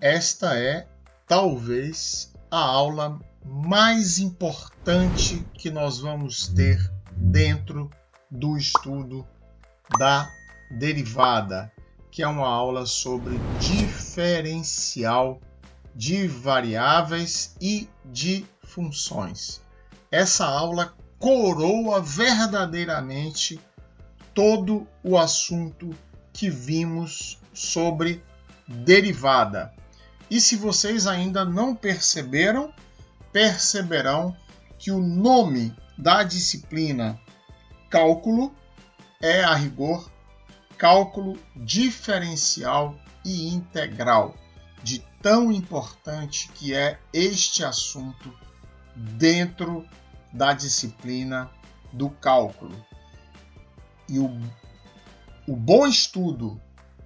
esta é talvez a aula mais importante que nós vamos ter dentro do estudo da derivada, que é uma aula sobre diferencial de variáveis e de funções. Essa aula coroa verdadeiramente todo o assunto que vimos sobre derivada. E se vocês ainda não perceberam, perceberão que o nome da disciplina cálculo é, a rigor, cálculo diferencial e integral, de tão importante que é este assunto dentro da disciplina do cálculo. E o bom estudo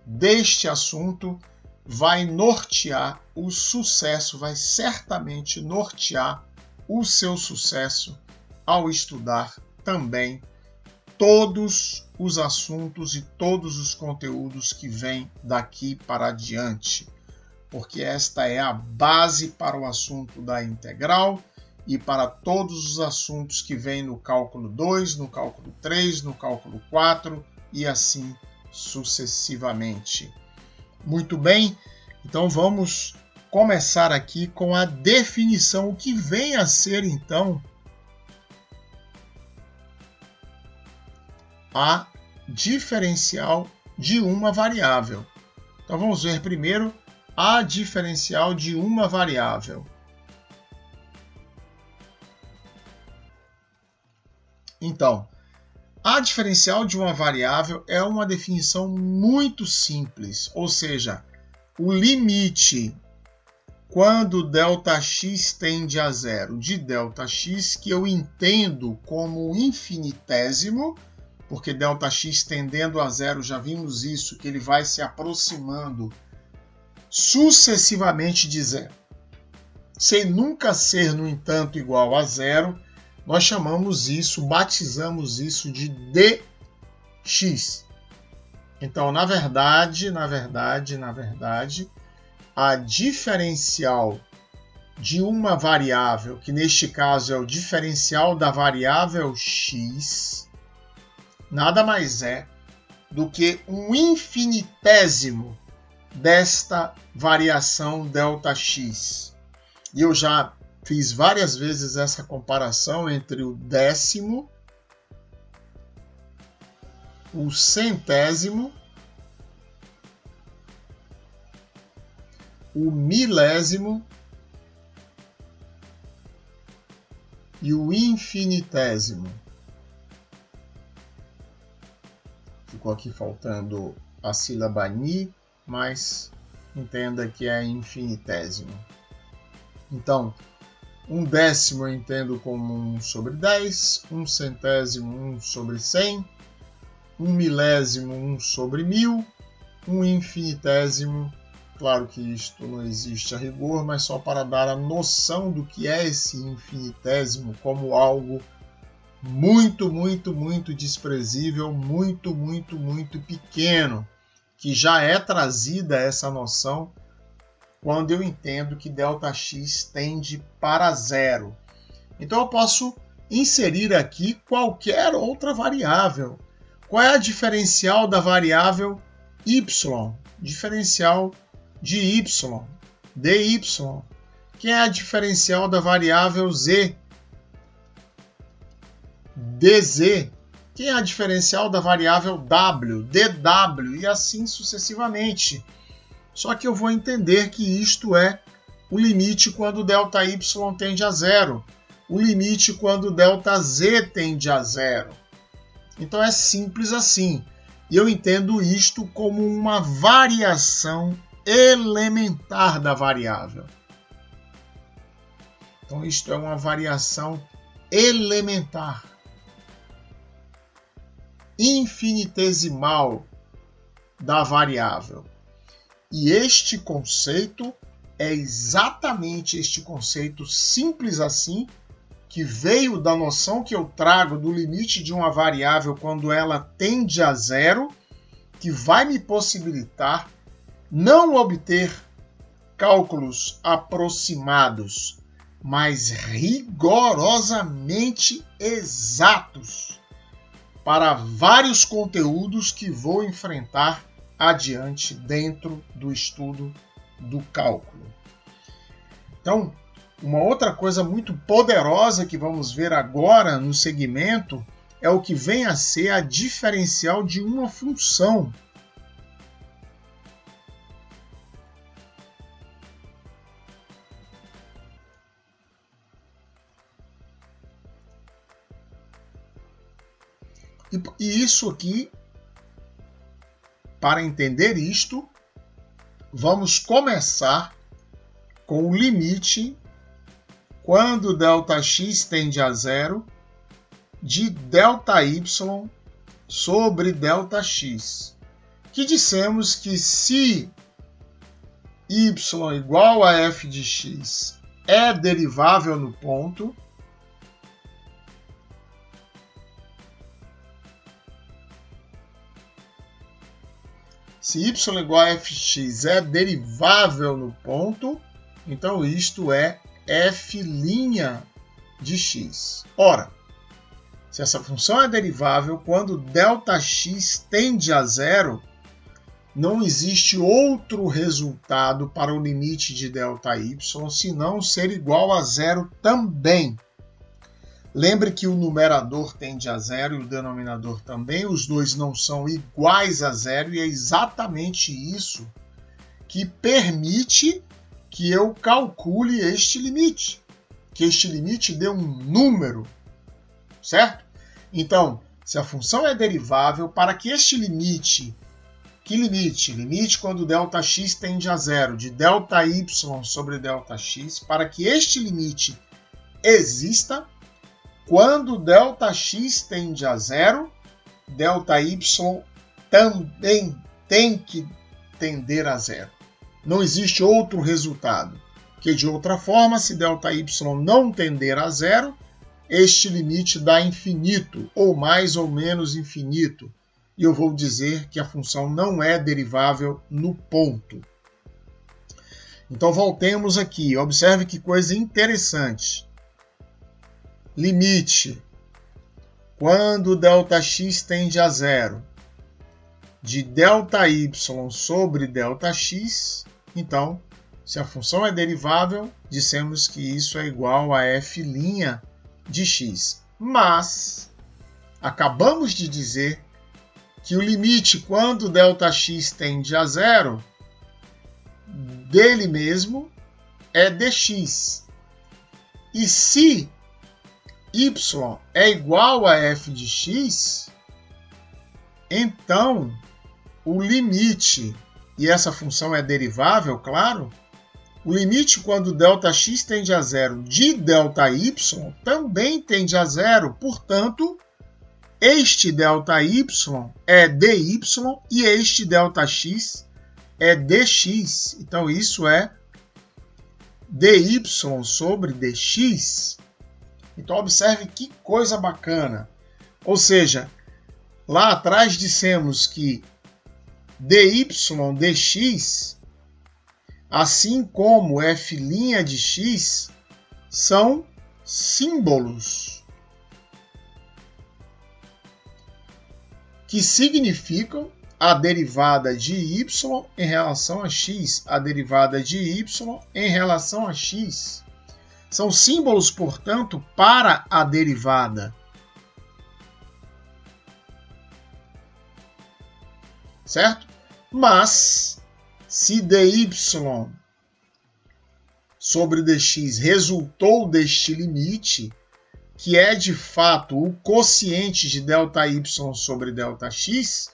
deste assunto vai nortear o sucesso, vai certamente nortear o seu sucesso ao estudar também todos os assuntos e todos os conteúdos que vêm daqui para adiante, porque esta é a base para o assunto da integral e para todos os assuntos que vêm no cálculo 2, no cálculo 3, no cálculo 4 e assim sucessivamente. Muito bem, então vamos começar aqui com a definição, o que vem a ser então a diferencial de uma variável. Então vamos ver primeiro a diferencial de uma variável. Então, a diferencial de uma variável é uma definição muito simples, ou seja, o limite quando ΔX tende a zero de ΔX, que eu entendo como infinitésimo, porque ΔX tendendo a zero, já vimos isso, que ele vai se aproximando sucessivamente de zero. Sem nunca ser, no entanto, igual a zero, nós chamamos isso, batizamos isso de dx. Então, na verdade, a diferencial de uma variável, que neste caso é o diferencial da variável x, nada mais é do que um infinitésimo desta variação ΔX. E eu já fiz várias vezes essa comparação entre o décimo, o centésimo, o milésimo e o infinitésimo. Ficou aqui faltando a sílaba ni, mas entenda que é infinitésimo. Então, um décimo eu entendo como 1 sobre 10, um centésimo 1 sobre 100, um milésimo 1 sobre 1000, um infinitésimo, claro que isto não existe a rigor, mas só para dar a noção do que é esse infinitésimo como algo muito, muito, muito desprezível, muito, muito, muito pequeno, que já é trazida essa noção quando eu entendo que ΔX tende para zero. Então eu posso inserir aqui qualquer outra variável. Qual é a diferencial da variável y? Diferencial de y, dy. Que é a diferencial da variável z? dz. Que é a diferencial da variável w? dw. E assim sucessivamente. Só que eu vou entender que isto é o limite quando ΔY tende a zero, o limite quando ΔZ tende a zero. Então é simples assim. E eu entendo isto como uma variação elementar da variável. Então isto é uma variação elementar, infinitesimal da variável. E este conceito é exatamente este conceito simples assim, que veio da noção que eu trago do limite de uma variável quando ela tende a zero, que vai me possibilitar não obter cálculos aproximados, mas rigorosamente exatos para vários conteúdos que vou enfrentar adiante dentro do estudo do cálculo. Então, uma outra coisa muito poderosa que vamos ver agora no segmento é o que vem a ser a diferencial de uma função. E isso aqui, para entender isto, vamos começar com o limite quando ΔX tende a zero de ΔY sobre ΔX, que dissemos que se y igual a f de x é derivável no ponto, se y igual a fx é derivável no ponto, então isto é f' de x. Ora, se essa função é derivável, quando ΔX tende a zero, não existe outro resultado para o limite de ΔY senão ser igual a zero também. Lembre que o numerador tende a zero e o denominador também, os dois não são iguais a zero, e é exatamente isso que permite que eu calcule este limite, que este limite dê um número, certo? Então, se a função é derivável, para que este limite, que limite? Limite quando ΔX tende a zero, de ΔY sobre ΔX, para que este limite exista, quando ΔX tende a zero, ΔY também tem que tender a zero. Não existe outro resultado, porque de outra forma, se ΔY não tender a zero, este limite dá infinito, ou mais ou menos infinito, e eu vou dizer que a função não é derivável no ponto. Então voltemos aqui, observe que coisa interessante. Limite quando ΔX tende a zero de ΔY sobre ΔX, então, se a função é derivável, dissemos que isso é igual a f' de x. Mas acabamos de dizer que o limite quando ΔX tende a zero dele mesmo é dx. E se y é igual a f de x, então o limite, e essa função é derivável, claro, o limite quando ΔX tende a zero de ΔY também tende a zero, portanto, este ΔY é dy e este ΔX é dx. Então isso é dy sobre dx. Então observe que coisa bacana. Ou seja, lá atrás dissemos que dy dx, assim como f' de x, são símbolos que significam a derivada de y em relação a x, a derivada de y em relação a x. São símbolos, portanto, para a derivada. Certo? Mas, se dy sobre dx resultou deste limite, que é de fato o quociente de ΔY sobre ΔX,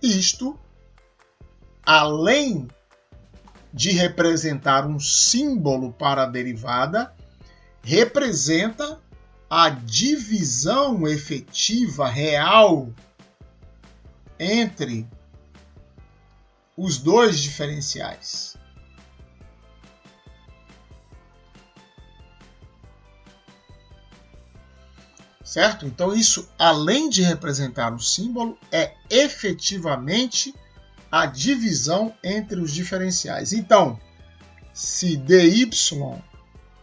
isto, além de representar um símbolo para a derivada, representa a divisão efetiva real entre os dois diferenciais. Certo? Então isso, além de representar um símbolo, é efetivamente a divisão entre os diferenciais. Então, se dy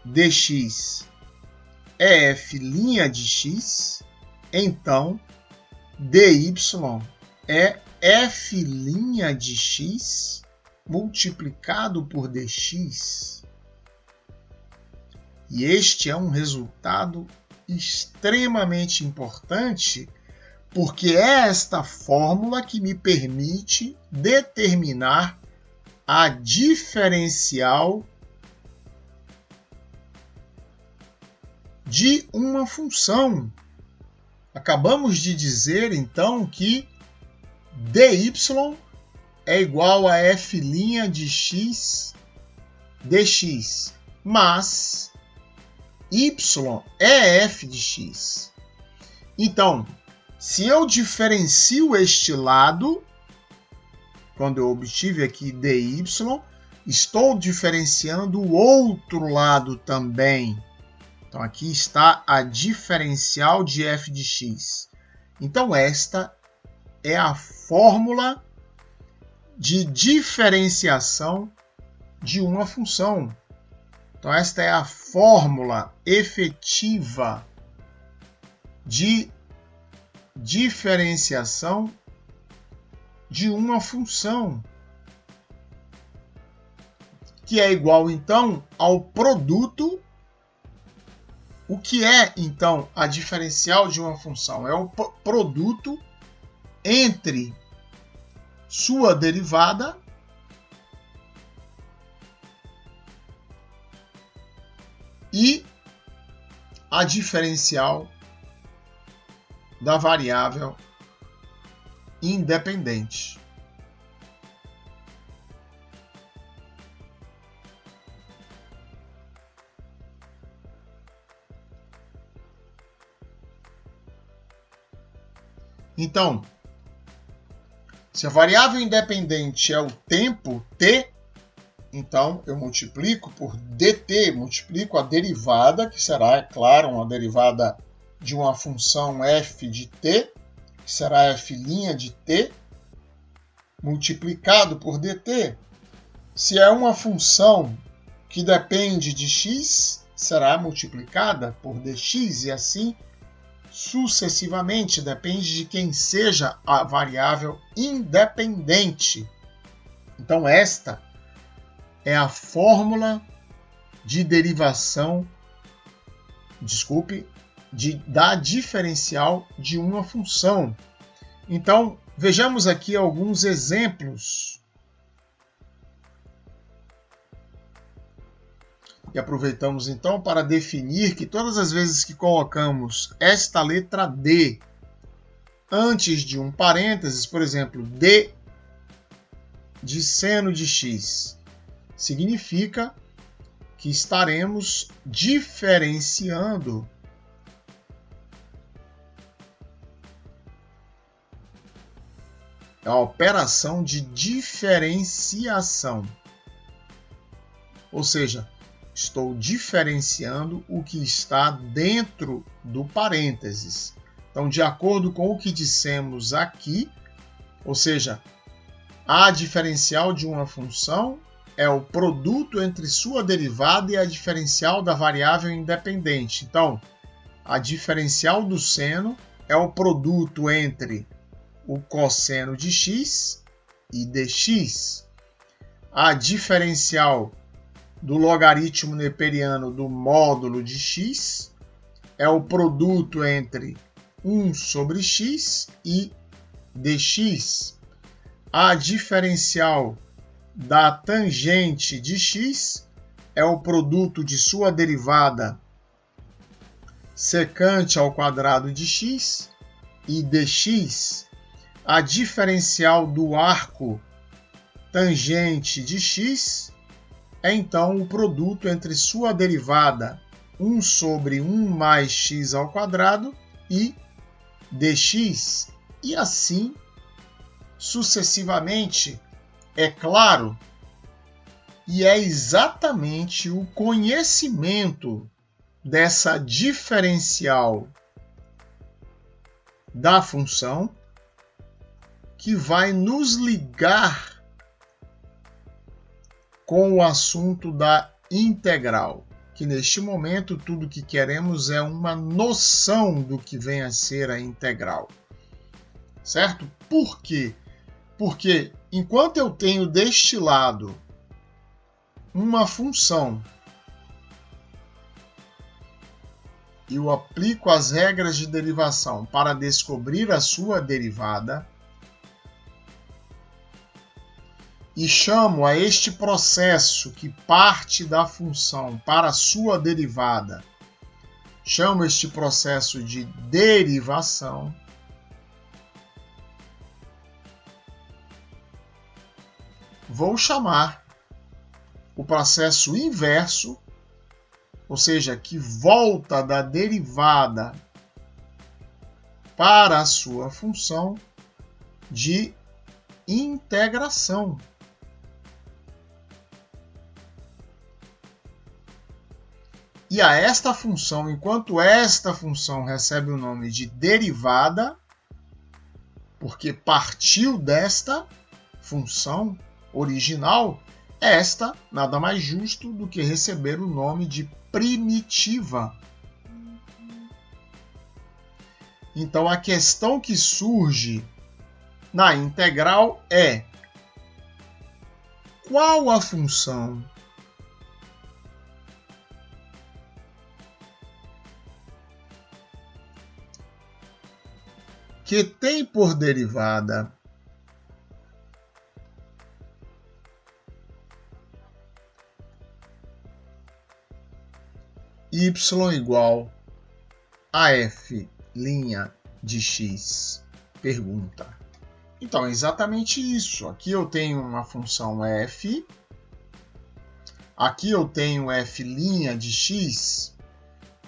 dx é f' de x, então dy é f' de x multiplicado por dx. E este é um resultado extremamente importante, porque é esta fórmula que me permite determinar a diferencial de uma função. Acabamos de dizer, então, que dy é igual a f' de x dx, mas y é f de x. Então, se eu diferencio este lado, quando eu obtive aqui dy, estou diferenciando o outro lado também. Então, aqui está a diferencial de f de x. Então, esta é a fórmula de diferenciação de uma função. Então, esta é a fórmula efetiva de diferenciação de uma função, que é igual, então, ao produto. O que é, então, a diferencial de uma função? É o produto entre sua derivada e a diferencial da variável independente. Então, se a variável independente é o tempo t, então eu multiplico por dt, multiplico a derivada, que será, é claro, uma derivada de uma função f de t, que será f' de t, multiplicado por dt. Se é uma função que depende de x, será multiplicada por dx, e assim sucessivamente, depende de quem seja a variável independente. Então, esta é a fórmula de derivação, da diferencial de uma função. Então, vejamos aqui alguns exemplos. E aproveitamos então para definir que todas as vezes que colocamos esta letra D antes de um parênteses, por exemplo, D de seno de x, significa que estaremos diferenciando a operação de diferenciação. Ou seja, estou diferenciando o que está dentro do parênteses. Então, de acordo com o que dissemos aqui, ou seja, a diferencial de uma função é o produto entre sua derivada e a diferencial da variável independente. Então, a diferencial do seno é o produto entre o cosseno de x e dx. A diferencial do logaritmo neperiano do módulo de x é o produto entre 1 sobre x e dx. A diferencial da tangente de x é o produto de sua derivada secante ao quadrado de x e dx. A diferencial do arco tangente de x é então o produto entre sua derivada 1 sobre 1 mais x ao quadrado e dx, e assim sucessivamente. É claro, e é exatamente o conhecimento dessa diferencial da função que vai nos ligar com o assunto da integral, que neste momento tudo que queremos é uma noção do que vem a ser a integral. Certo? Por quê? Porque enquanto eu tenho deste lado uma função e eu aplico as regras de derivação para descobrir a sua derivada e chamo a este processo que parte da função para a sua derivada, chamo este processo de derivação, vou chamar o processo inverso, ou seja, que volta da derivada para a sua função, de integração. E a esta função, enquanto esta função recebe o nome de derivada, porque partiu desta função original, esta nada mais justo do que receber o nome de primitiva. Então a questão que surge na integral é: qual a função que tem por derivada y igual a f' de x? Pergunta. Então, é exatamente isso. Aqui eu tenho uma função f, aqui eu tenho f' de x.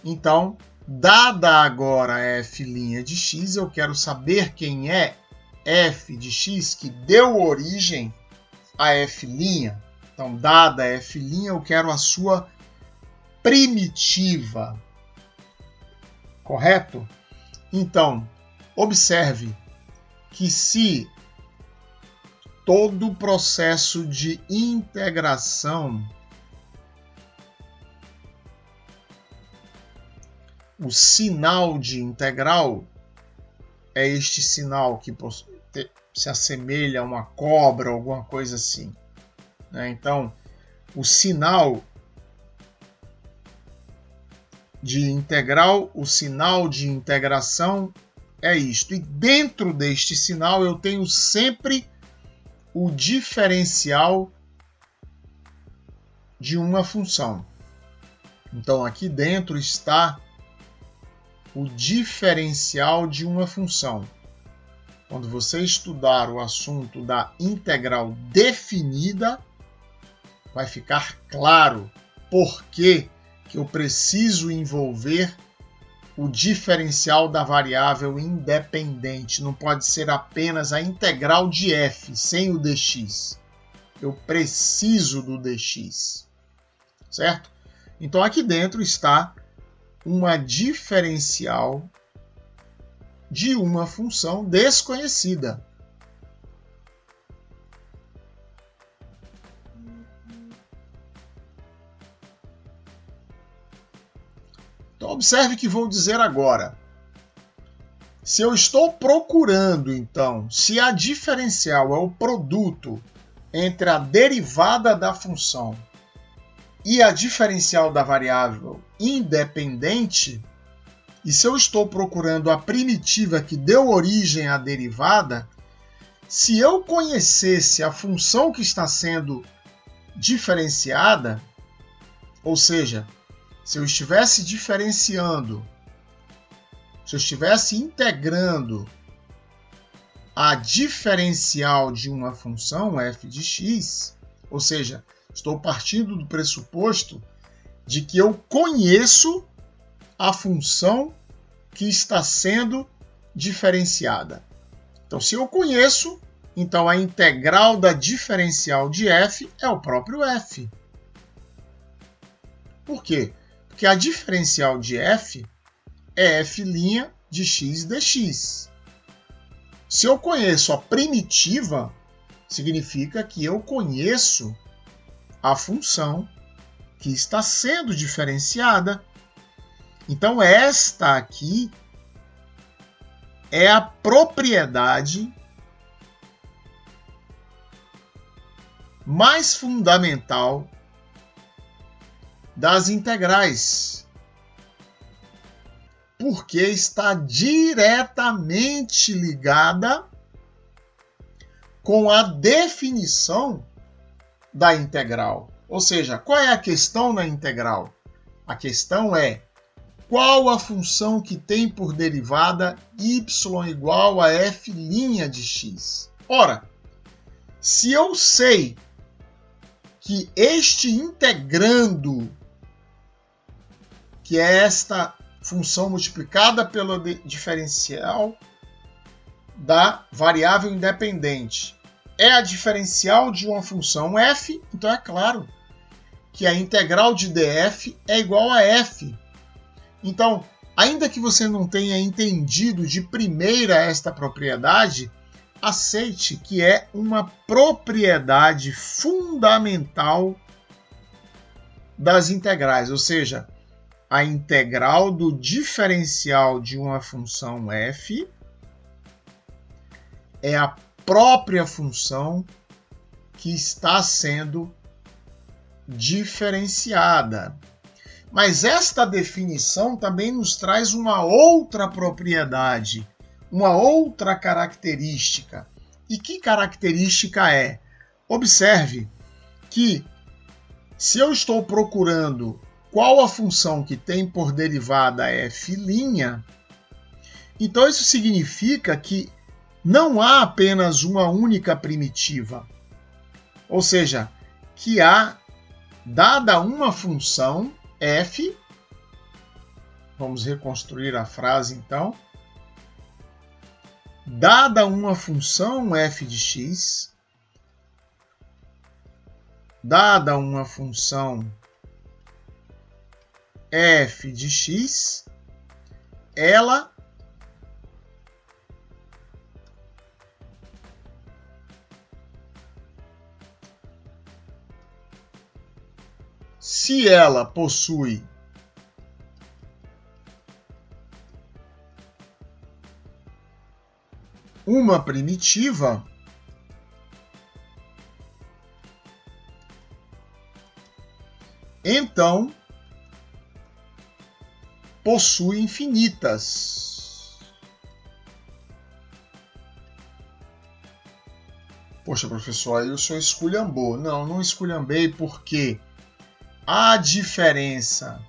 Então, dada agora f' de x, eu quero saber quem é f de x que deu origem a f'. Então, dada f', eu quero a sua primitiva. Correto? Então, observe que se todo o processo de integração, o sinal de integral é este sinal que se assemelha a uma cobra, alguma coisa assim, né? Então, o sinal de integral, o sinal de integração é isto. E dentro deste sinal eu tenho sempre o diferencial de uma função. Então aqui dentro está o diferencial de uma função. Quando você estudar o assunto da integral definida, vai ficar claro por que eu preciso envolver o diferencial da variável independente. Não pode ser apenas a integral de f sem o dx. Eu preciso do dx. Certo? Então aqui dentro está uma diferencial de uma função desconhecida. Então, observe que vou dizer agora. Se eu estou procurando, então, se a diferencial é o produto entre a derivada da função e a diferencial da variável independente, e se eu estou procurando a primitiva que deu origem à derivada, se eu conhecesse a função que está sendo diferenciada, ou seja, se eu estivesse diferenciando, se eu estivesse integrando a diferencial de uma função f de x, ou seja, estou partindo do pressuposto de que eu conheço a função que está sendo diferenciada. Então, se eu conheço, então a integral da diferencial de f é o próprio f. Por quê? Porque a diferencial de f é f' de x dx. Se eu conheço a primitiva, significa que eu conheço a função que está sendo diferenciada. Então, esta aqui é a propriedade mais fundamental das integrais, porque está diretamente ligada com a definição da integral. Ou seja, qual é a questão na integral? A questão é qual a função que tem por derivada y igual a f' de x. Ora, se eu sei que este integrando, que é esta função multiplicada pelo diferencial da variável independente, é a diferencial de uma função f, então é claro que a integral de df é igual a f. Então, ainda que você não tenha entendido de primeira esta propriedade, aceite que é uma propriedade fundamental das integrais, ou seja, a integral do diferencial de uma função f é a própria função que está sendo diferenciada. Mas esta definição também nos traz uma outra propriedade, uma outra característica. E que característica é? Observe que se eu estou procurando qual a função que tem por derivada f', então isso significa que não há apenas uma única primitiva. Ou seja, que há, dada uma função f, vamos reconstruir a frase então, dada uma função f de x, dada uma função f de x, ela se ela possui uma primitiva, então possui infinitas. Poxa, professor, aí o senhor esculhambou. Não, não esculhambei porque a diferença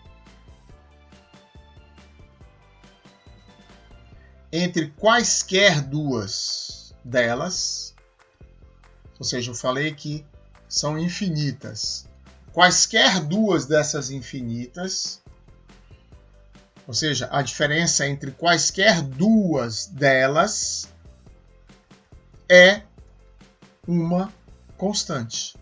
entre quaisquer duas delas, ou seja, eu falei que são infinitas, quaisquer duas dessas infinitas, ou seja, a diferença entre quaisquer duas delas é uma constante.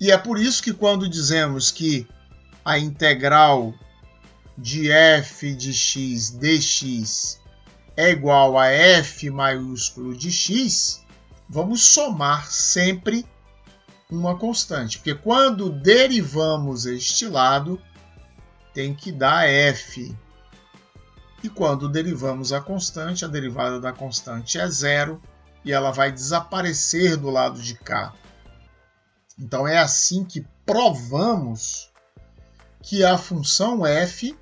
E é por isso que quando dizemos que a integral de f de x dx é igual a f maiúsculo de x, vamos somar sempre uma constante, porque quando derivamos este lado, tem que dar f. E quando derivamos a constante, a derivada da constante é zero e ela vai desaparecer do lado de cá. Então é assim que provamos que a função f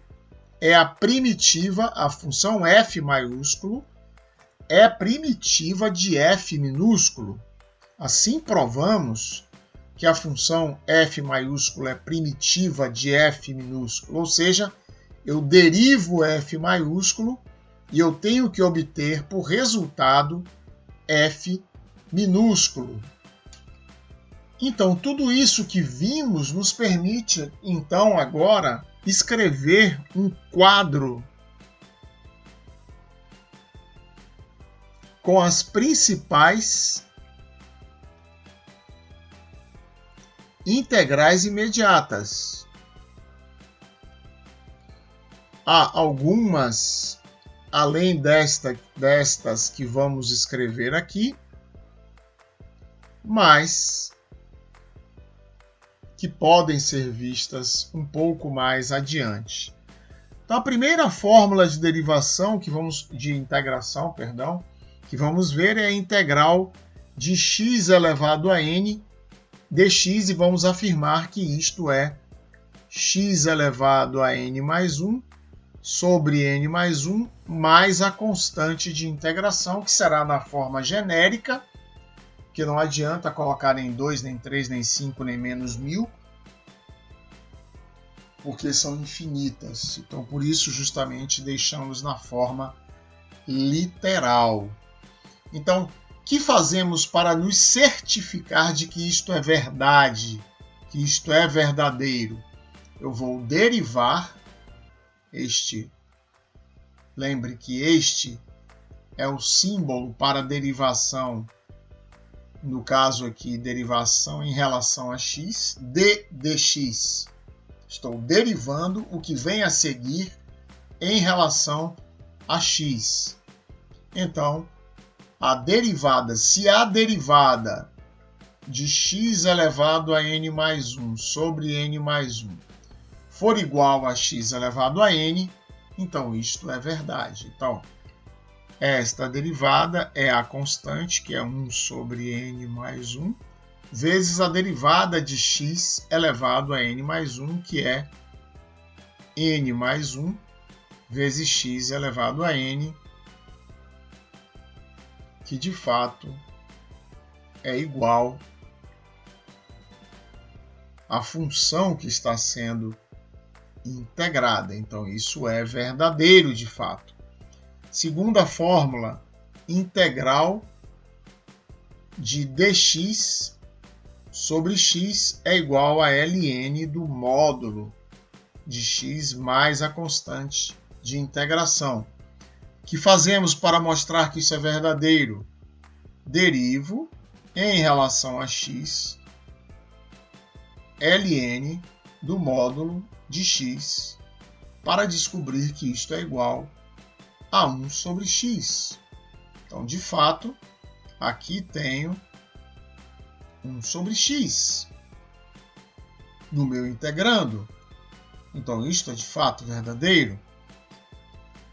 é a primitiva, a função f maiúsculo é primitiva de f minúsculo. Assim provamos que a função f maiúsculo é primitiva de f minúsculo, ou seja, eu derivo f maiúsculo e eu tenho que obter por resultado f minúsculo. Então, tudo isso que vimos nos permite, então, agora, escrever um quadro com as principais integrais imediatas. Há algumas, além destas que vamos escrever aqui, mas que podem ser vistas um pouco mais adiante. Então, a primeira fórmula de derivação de integração, que vamos ver é a integral de x elevado a n dx, e vamos afirmar que isto é x elevado a n mais 1 sobre n mais 1 mais a constante de integração, que será na forma genérica, que não adianta colocar nem 2, nem 3, nem 5, nem menos 1000, porque são infinitas. Então, por isso, justamente, deixamos na forma literal. Então, o que fazemos para nos certificar de que isto é verdade, que isto é verdadeiro? Eu vou derivar este. Lembre que este é o símbolo para derivação, no caso aqui, derivação em relação a x, dx. Estou derivando o que vem a seguir em relação a x. Então, se a derivada de x elevado a n mais 1 sobre n mais 1 for igual a x elevado a n, então isto é verdade. Então, esta derivada é a constante, que é 1 sobre n mais 1, vezes a derivada de x elevado a n mais 1, que é n mais 1, vezes x elevado a n, que de fato é igual à função que está sendo integrada. Então, isso é verdadeiro de fato. Segunda fórmula, integral de dx sobre x é igual a ln do módulo de x mais a constante de integração. O que fazemos para mostrar que isso é verdadeiro? Derivo em relação a x ln do módulo de x para descobrir que isto é igual a 1 sobre x. Então, de fato, aqui tenho 1 sobre x no meu integrando. Então, isto é de fato verdadeiro.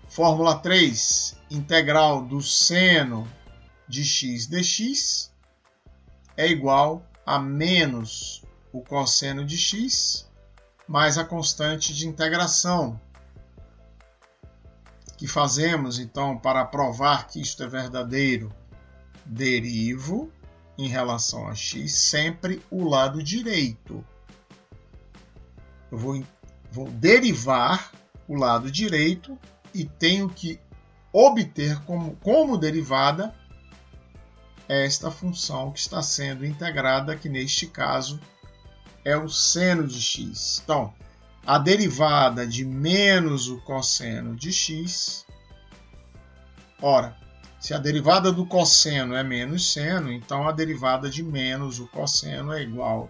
Fórmula 3, integral do seno de x dx é igual a menos o cosseno de x mais a constante de integração. O que fazemos, então, para provar que isto é verdadeiro? Derivo em relação a x sempre o lado direito. Eu vou derivar o lado direito e tenho que obter como derivada esta função que está sendo integrada, que neste caso é o seno de x. Então, a derivada de menos o cosseno de x, ora, se a derivada do cosseno é menos seno, então a derivada de menos o cosseno é igual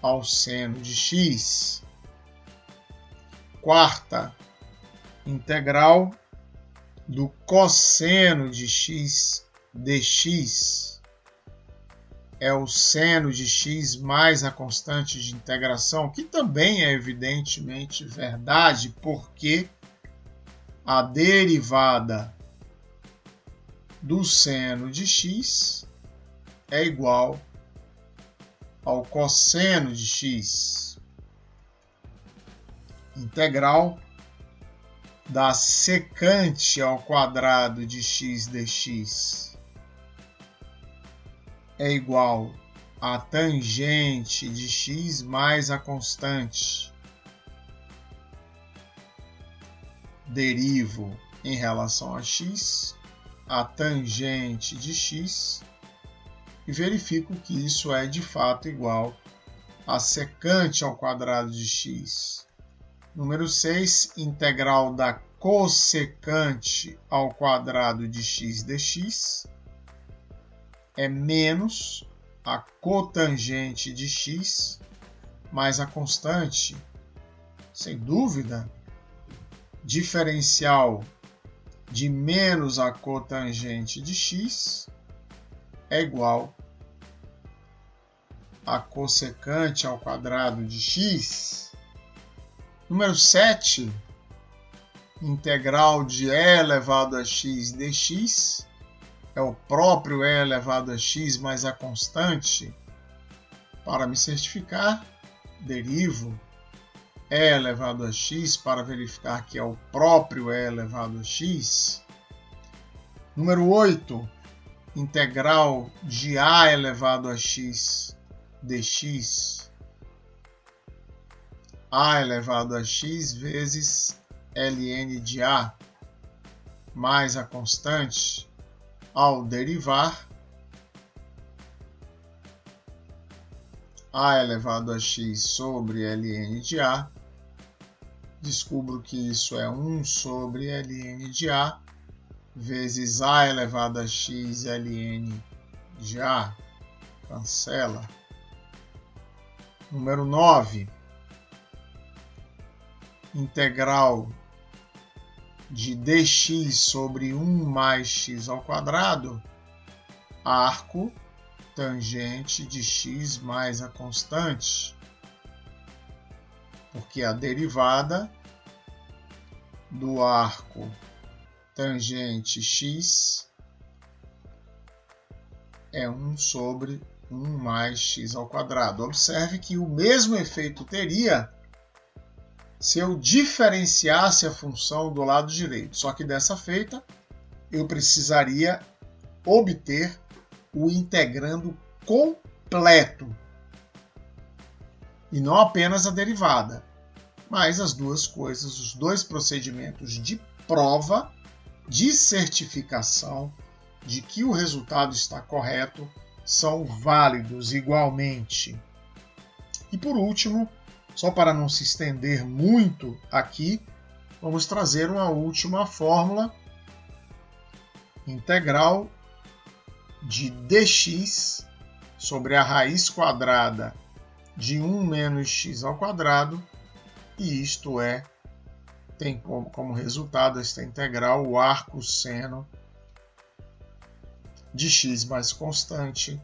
ao seno de x. Quarta, integral do cosseno de x dx é o seno de x mais a constante de integração, que também é evidentemente verdade, porque a derivada do seno de x é igual ao cosseno de x. Integral da secante ao quadrado de x dx é igual a tangente de x mais a constante. Derivo em relação a x a tangente de x e verifico que isso é de fato igual a secante ao quadrado de x. Número 6, integral da cossecante ao quadrado de x dx é menos a cotangente de x mais a constante. Sem dúvida, diferencial de menos a cotangente de x é igual a cossecante ao quadrado de x. Número 7, integral de e elevado a x dx. É o próprio e elevado a x mais a constante. Para me certificar, derivo e elevado a x para verificar que é o próprio e elevado a x. Número 8, integral de a elevado a x dx. A elevado a x vezes ln de a mais a constante. Ao derivar, a elevado a x sobre ln de a, descubro que isso é 1 sobre ln de a vezes a elevado a x ln de a. Cancela. Número 9, integral de dx sobre 1 mais x ao quadrado, arco tangente de x mais a constante, porque a derivada do arco tangente x é 1 sobre 1 mais x ao quadrado. Observe que o mesmo efeito teria se eu diferenciasse a função do lado direito, só que dessa feita eu precisaria obter o integrando completo e não apenas a derivada, mas as duas coisas, os dois procedimentos de prova, de certificação de que o resultado está correto, são válidos igualmente. E por último, só para não se estender muito aqui, vamos trazer uma última fórmula. Integral de dx sobre a raiz quadrada de 1 menos x ao quadrado, e isto tem como resultado esta integral o arco seno de x mais constante,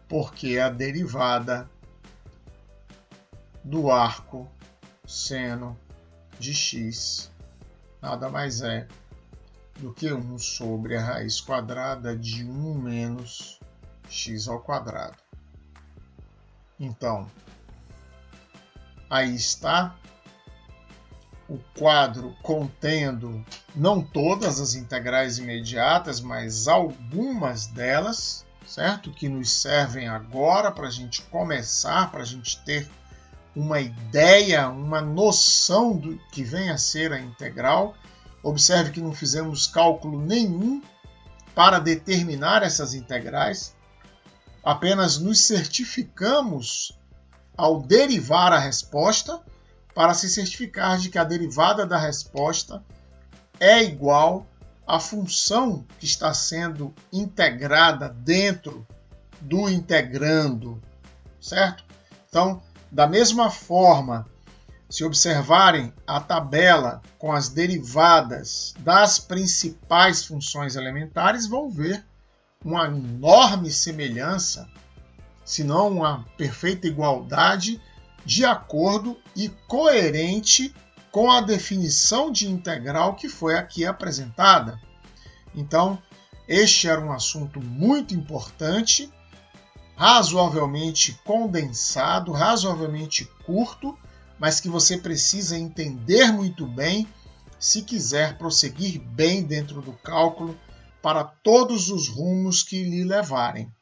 porque a derivada do arco seno de x nada mais é do que 1 sobre a raiz quadrada de 1 menos x ao quadrado. Então, aí está o quadro contendo não todas as integrais imediatas, mas algumas delas, certo? Que nos servem agora para a gente começar, para a gente ter uma ideia, uma noção do que vem a ser a integral. Observe que não fizemos cálculo nenhum para determinar essas integrais, apenas nos certificamos ao derivar a resposta para se certificar de que a derivada da resposta é igual à função que está sendo integrada dentro do integrando, certo? Então, da mesma forma, se observarem a tabela com as derivadas das principais funções elementares, vão ver uma enorme semelhança, se não uma perfeita igualdade, de acordo e coerente com a definição de integral que foi aqui apresentada. Então, este era um assunto muito importante, razoavelmente condensado, razoavelmente curto, mas que você precisa entender muito bem se quiser prosseguir bem dentro do cálculo para todos os rumos que lhe levarem.